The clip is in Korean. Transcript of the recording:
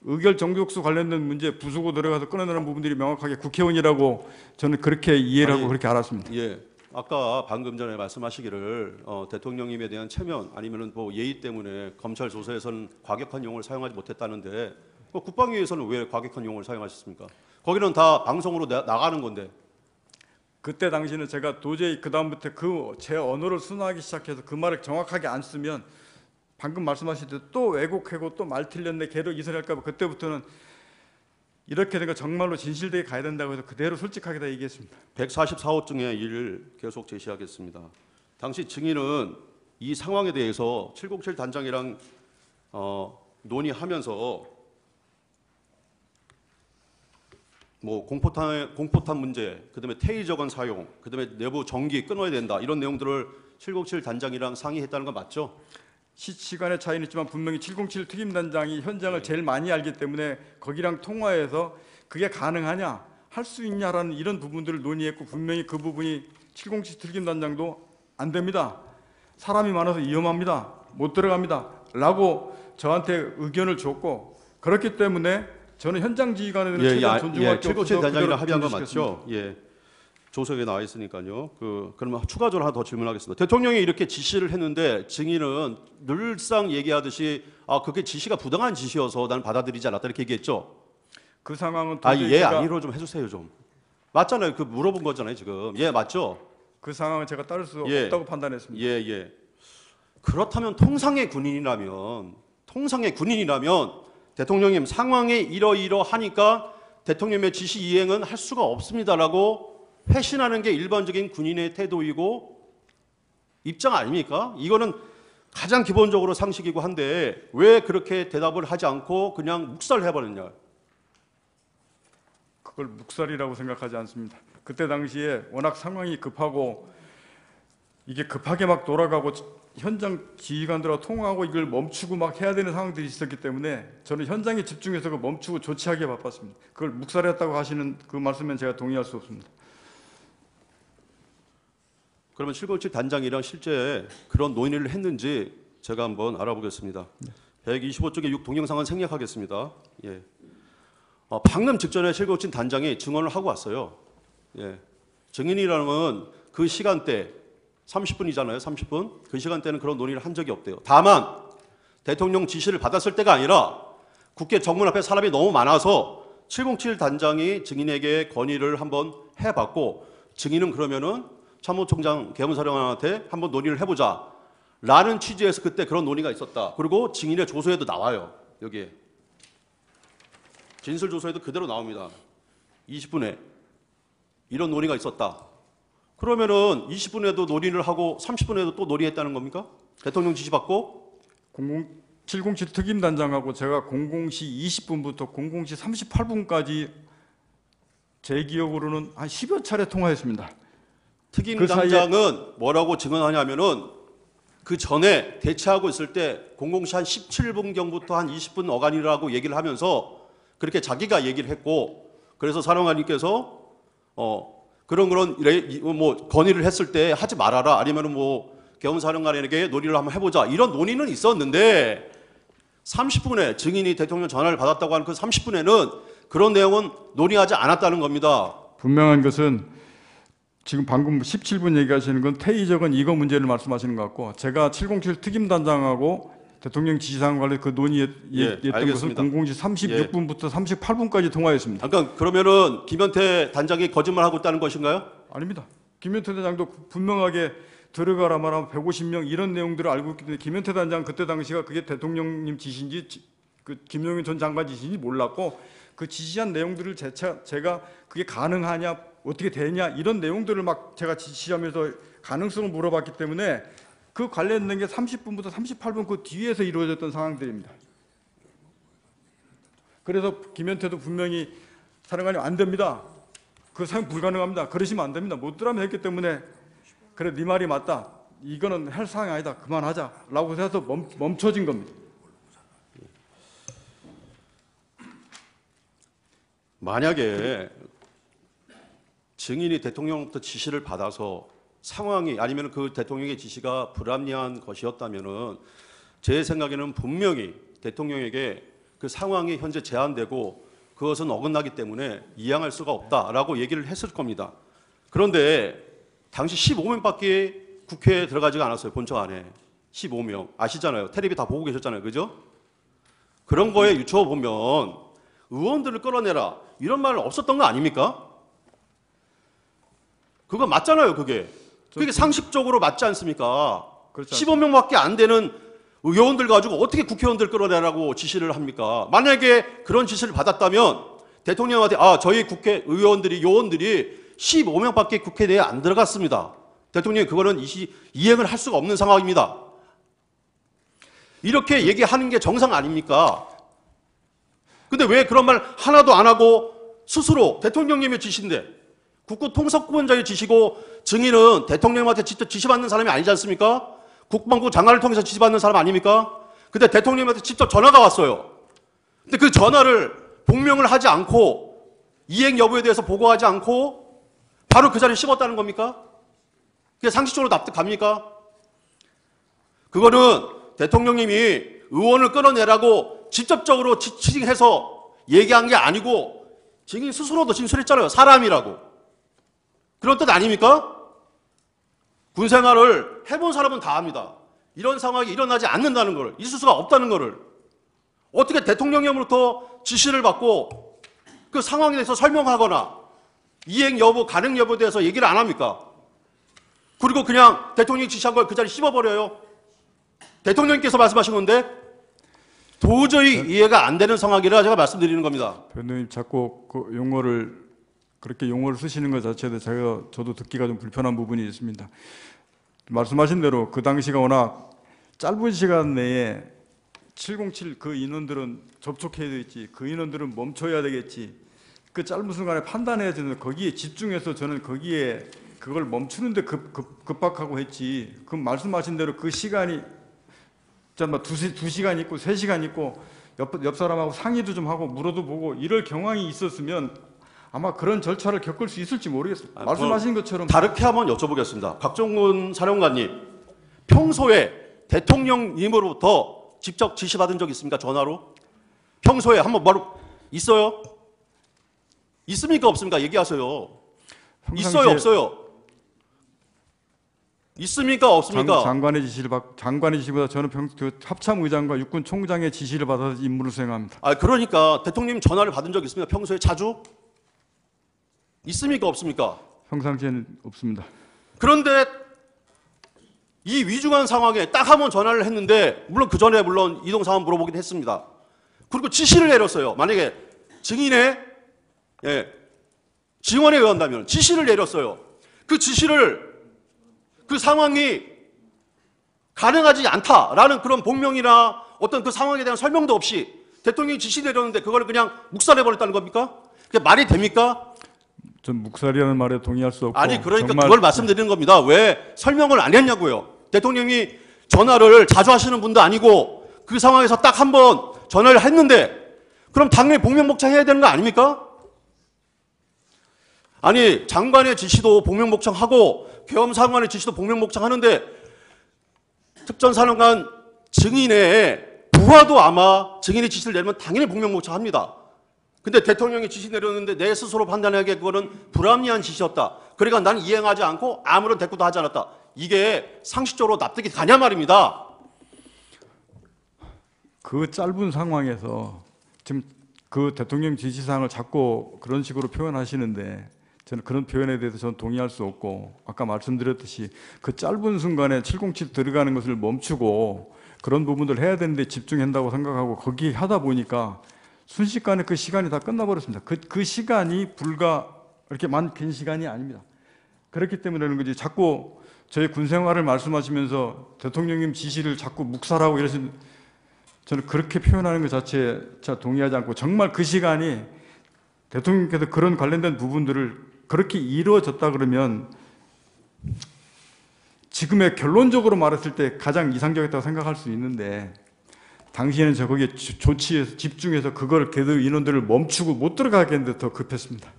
의결 정족수 관련된 문제 부수고 들어가서 끊어내는 부분들이 명확하게 국회의원이라고 저는 그렇게 이해를 하고 그렇게 알았습니다. 예. 아까 방금 전에 말씀하시기를 대통령님에 대한 체면 아니면은 뭐 예의 때문에 검찰 조사에서는 과격한 용어를 사용하지 못했다는데 국방위에서는 왜 과격한 용어를 사용하셨습니까? 거기는 다 방송으로 나가는 건데. 그때 당시는 제가 도저히 그 다음부터 제 언어를 순화하기 시작해서 그 말을 정확하게 안 쓰면 방금 말씀하신 대로 또 왜곡하고 또 말 틀렸네 걔로 이선할까 봐 그때부터는 이렇게 된 거 정말로 진실되게 가야 된다고 해서 그대로 솔직하게 다 얘기했습니다. 144호증의 일을 계속 제시하겠습니다. 당시 증인은 이 상황에 대해서 707 단장이랑 논의하면서 뭐 공포탄 문제, 그다음에 테이저건 사용, 그다음에 내부 전기 끊어야 된다 이런 내용들을 707 단장이랑 상의했다는 거 맞죠? 시간의 차이는 있지만 분명히 707 특임단장이 현장을 제일 많이 알기 때문에 거기랑 통화해서 그게 가능하냐, 할 수 있냐라는 이런 부분들을 논의했고 분명히 그 부분이 707 특임단장도 안 됩니다. 사람이 많아서 위험합니다. 못 들어갑니다. 라고 저한테 의견을 줬고 그렇기 때문에 저는 현장 지휘관에 대한 최대한 존중할 게 없어서 707 단장이랑 합의한 거 맞죠? 예. 조석에 나와 있으니까요. 그러면 추가적으로 하나 더 질문하겠습니다. 대통령이 이렇게 지시를 했는데 증인은 늘상 얘기하듯이 그게 지시가 부당한 지시여서 나는 받아들이지 않았다 이렇게 얘기했죠. 그 상황은 예 아니로 좀 해주세요 좀. 맞잖아요. 그 물어본 거잖아요 지금. 예 맞죠. 그 상황은 제가 따를 수 없다고 판단했습니다. 예. 그렇다면 통상의 군인이라면 대통령님 상황에 이러이러하니까 대통령의 지시 이행은 할 수가 없습니다라고 회신하는 게 일반적인 군인의 태도이고 입장 아닙니까? 이거는 가장 기본적으로 상식이고 한데 왜 그렇게 대답을 하지 않고 그냥 묵살해버렸냐? 그걸 묵살이라고 생각하지 않습니다. 그때 당시에 워낙 상황이 급하고 이게 급하게 막 돌아가고 현장 지휘관들하고 통화하고 이걸 멈추고 막 해야 되는 상황들이 있었기 때문에 저는 현장에 집중해서 그 멈추고 조치하기에 바빴습니다. 그걸 묵살했다고 하시는 그 말씀엔 제가 동의할 수 없습니다. 그러면 707 단장이랑 실제 그런 논의를 했는지 제가 한번 알아보겠습니다. 125쪽의 6 동영상은 생략하겠습니다. 예. 방금 직전에 707 단장이 증언을 하고 왔어요. 예. 증인이라는 건 그 시간대 30분이잖아요. 30분. 그 시간대는 그런 논의를 한 적이 없대요. 다만 대통령 지시를 받았을 때가 아니라 국회 정문 앞에 사람이 너무 많아서 707 단장이 증인에게 건의를 한번 해봤고 증인은 그러면은 참모총장 계엄사령관한테 한번 논의를 해보자 라는 취지에서 그때 그런 논의가 있었다. 그리고 증인의 조서에도 나와요. 여기에 진술조서에도 그대로 나옵니다. 20분에 이런 논의가 있었다. 그러면은 20분에도 논의를 하고 30분에도 또 논의했다는 겁니까? 대통령 지시받고 707 특임단장하고 제가 00시 20분부터 00시 38분까지 제 기억으로는 한 10여 차례 통화했습니다. 특임단장은 뭐라고 증언하냐면은 그 전에 대치하고 있을 때 00시 한 17분경부터 한 20분 어간이라고 얘기를 하면서 그렇게 자기가 얘기를 했고 그래서 사령관님께서 그런 뭐 건의를 했을 때 하지 말아라 아니면은 뭐 계엄사령관에게 논의를 한번 해보자 이런 논의는 있었는데 30분에 증인이 대통령 전화를 받았다고 하는 그 30분에는 그런 내용은 논의하지 않았다는 겁니다. 분명한 것은 지금 방금 17분 얘기하시는 건 테이저건 이거 문제를 말씀하시는 것 같고 제가 707 특임단장하고 대통령 지시사항 관련 그 논의했던 것은 00시 36분부터 38분까지 통화했습니다. 그러니까 그러면은 김현태 단장이 거짓말하고 있다는 것인가요? 아닙니다. 김현태 단장도 분명하게 들어가라 말하면 150명 이런 내용들을 알고 있기 때문에 김현태 단장 그때 당시가 그게 대통령님 지시인지 김용현 전 장관 지시인지 몰랐고 그 지시한 내용들을 제가 그게 가능하냐 어떻게 되냐 이런 내용들을 막 제가 지시하면서 가능성을 물어봤기 때문에 그 관련된 게 30분부터 38분 그 뒤에서 이루어졌던 상황들입니다. 그래서 김현태도 분명히 사령관님 안 됩니다. 그 사용 불가능합니다. 그러시면 안 됩니다. 못 들어가면 했기 때문에 그래 네 말이 맞다. 이거는 할 상황이 아니다. 그만하자. 라고 해서 멈춰진 겁니다. 만약에 증인이 대통령부터 지시를 받아서 상황이 아니면 그 대통령의 지시가 불합리한 것이었다면은 제 생각에는 분명히 대통령에게 그 상황이 현재 제한되고 그것은 어긋나기 때문에 이행할 수가 없다라고 얘기를 했을 겁니다. 그런데 당시 15명밖에 국회에 들어가지가 않았어요. 본청 안에. 15명. 아시잖아요. 텔레비 다 보고 계셨잖아요. 그죠? 그런 거에 유추어 보면 의원들을 끌어내라 이런 말 없었던 거 아닙니까? 그거 맞잖아요. 그게 상식적으로 맞지 않습니까? 그렇지 15명밖에 안 되는 의원들 가지고 어떻게 국회의원들 끌어내라고 지시를 합니까? 만약에 그런 지시를 받았다면 대통령한테 저희 국회의원들이 요원들이 15명밖에 국회 내에 안 들어갔습니다. 대통령이 그거는 이행을 할 수가 없는 상황입니다. 이렇게 얘기하는 게 정상 아닙니까? 근데 왜 그런 말 하나도 안 하고 스스로 대통령님의 지시인데 국고통섭권자의 지시고 증인은 대통령한테 직접 지시받는 사람이 아니지 않습니까? 국방부 장관을 통해서 지시받는 사람 아닙니까? 근데 대통령한테 직접 전화가 왔어요. 근데 그 전화를 복명을 하지 않고 이행 여부에 대해서 보고하지 않고 바로 그 자리에 씹었다는 겁니까? 그게 상식적으로 납득갑니까? 그거는 대통령님이 의원을 끌어내라고 직접적으로 지칭해서 얘기한 게 아니고 증인 스스로도 진술했잖아요. 사람이라고. 그런 뜻 아닙니까? 군 생활을 해본 사람은 다 압니다. 이런 상황이 일어나지 않는다는 걸, 있을 수가 없다는 거를 어떻게 대통령님으로부터 지시를 받고 그 상황에 대해서 설명하거나 이행 여부, 가능 여부에 대해서 얘기를 안 합니까? 그리고 그냥 대통령이 지시한 걸 그 자리에 씹어버려요. 대통령님께서 말씀하신 건데 도저히 이해가 안 되는 상황이라 제가 말씀드리는 겁니다. 변호사님 자꾸 그렇게 용어를 쓰시는 것 자체도 저도 듣기가 좀 불편한 부분이 있습니다. 말씀하신 대로 그 당시가 워낙 짧은 시간 내에 707 그 인원들은 접촉해야 되겠지, 그 인원들은 멈춰야 되겠지, 그 짧은 순간에 판단해야 되는데 거기에 집중해서 저는 거기에 그걸 멈추는데 급박하고 했지. 그 말씀하신 대로 그 시간이 두 시간 있고 3시간 있고 옆 사람하고 상의도 좀 하고 물어도 보고 이럴 경황이 있었으면 아마 그런 절차를 겪을 수 있을지 모르겠습니다. 말씀하신 것처럼 다르게 한번 여쭤보겠습니다. 박정훈 사령관님, 평소에 대통령님으로부터 직접 지시받은 적 있습니까? 전화로? 평소에 한번 바로 있어요? 있습니까? 없습니까? 얘기하세요. 있어요? 없어요? 있습니까? 없습니까? 장관의 지시보다 저는 합참의장과 육군총장의 지시를 받아서 임무를 수행합니다. 그러니까 대통령 전화를 받은 적 있습니까? 평소에 자주? 있습니까? 없습니까? 평상시에는 없습니다. 그런데 이 위중한 상황에 딱 한 번 전화를 했는데 물론 그 전에 이동 상황 물어보긴 했습니다. 그리고 지시를 내렸어요. 만약에 증인의 증언에 의한다면 지시를 내렸어요. 그 지시를 그 상황이 가능하지 않다라는 그런 복명이나 어떤 그 상황에 대한 설명도 없이 대통령이 지시 내렸는데 그걸 그냥 묵살해버렸다는 겁니까? 그게 말이 됩니까? 전 묵살이라는 말에 동의할 수 없고 아니 그러니까 그걸 말씀드리는 겁니다. 왜 설명을 안 했냐고요. 대통령이 전화를 자주 하시는 분도 아니고 그 상황에서 딱 한 번 전화를 했는데 그럼 당연히 복명복창해야 되는 거 아닙니까? 아니 장관의 지시도 복명복창하고 계엄사령관의 지시도 복명복창하는데 특전사령관 증인의 부하도 아마 증인의 지시를 내면 당연히 복명복창합니다. 근데 대통령이 지시 내렸는데 내 스스로 판단하기에 그거는 불합리한 지시였다. 그러니까 나는 이행하지 않고 아무런 대꾸도 하지 않았다. 이게 상식적으로 납득이 가냐 말입니다. 그 짧은 상황에서 지금 그 대통령 지시사항을 자꾸 그런 식으로 표현하시는데 저는 그런 표현에 대해서 저는 동의할 수 없고 아까 말씀드렸듯이 그 짧은 순간에 707 들어가는 것을 멈추고 그런 부분들 해야 되는데 집중한다고 생각하고 거기 하다 보니까 순식간에 그 시간이 다 끝나버렸습니다. 그 시간이 불과 이렇게 긴 시간이 아닙니다. 그렇기 때문에 그런 거지. 자꾸 저희 군 생활을 말씀하시면서 대통령님 지시를 자꾸 묵살하고 이러신 저는 그렇게 표현하는 것 자체에 동의하지 않고 정말 그 시간이 대통령께서 그런 관련된 부분들을 그렇게 이루어졌다 그러면 지금의 결론적으로 말했을 때 가장 이상적이었다고 생각할 수 있는데 당시에는 저 거기에 조치해서 집중해서 그걸 걔들 인원들을 멈추고 못 들어가게 했는데 더 급했습니다.